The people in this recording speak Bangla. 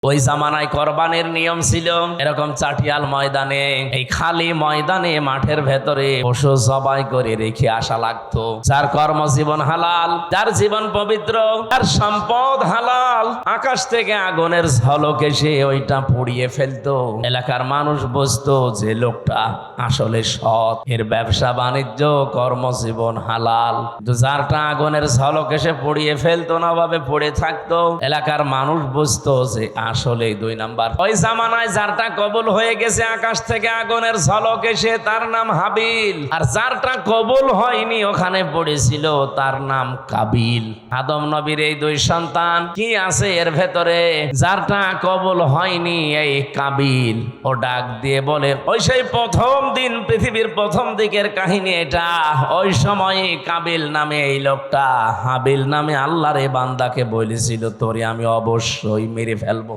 ওই জামানায় কোরবানির নিয়ম ছিল এরকম চাটিয়াল ময়দানে, এই খালি ময়দানে মাঠের ভেতরে পশু জবাই করে রেখে আসা লাগতো। যার কর্মজীবন হালাল, যার জীবন পবিত্র, যার সম্পদ হালাল, আকাশ থেকে আগুনের ঝলক এসে ওইটা পুড়িয়ে ফেলতো। এলাকার মানুষ বুঝতো যে লোকটা আসলে সৎ, এর ব্যবসা বাণিজ্য কর্মজীবন হালাল। যারটা আগুনের ঝলক এসে পুড়িয়ে ফেলতো না, ভাবে পড়ে থাকতো, এলাকার মানুষ বুঝতো যে আসলে 2 নাম্বার। ওই জামানায় যারটা কবুল হয়ে গেছে আকাশ থেকে আগুনের ঝলক এসে, তার নাম হাবিল। আর যারটা কবুল হয়নি ওখানে পড়েছিল, তার নাম কাবিল। আদম নবীর এই 2 সন্তান কি আছে এর ভেতরে? যারটা কবুল হয়নি এই কাবিল। ও ডাক দিয়ে বলে, ওই সেই প্রথম দিন, পৃথিবীর প্রথম দিকের কাহিনী এটা। ওই সময়ে কাবিল নামে এই লোকটা হাবিল নামে আল্লাহর এই বান্দাকে বলেছিল, তোরে আমি অবশ্যই মেরে ফেলবো।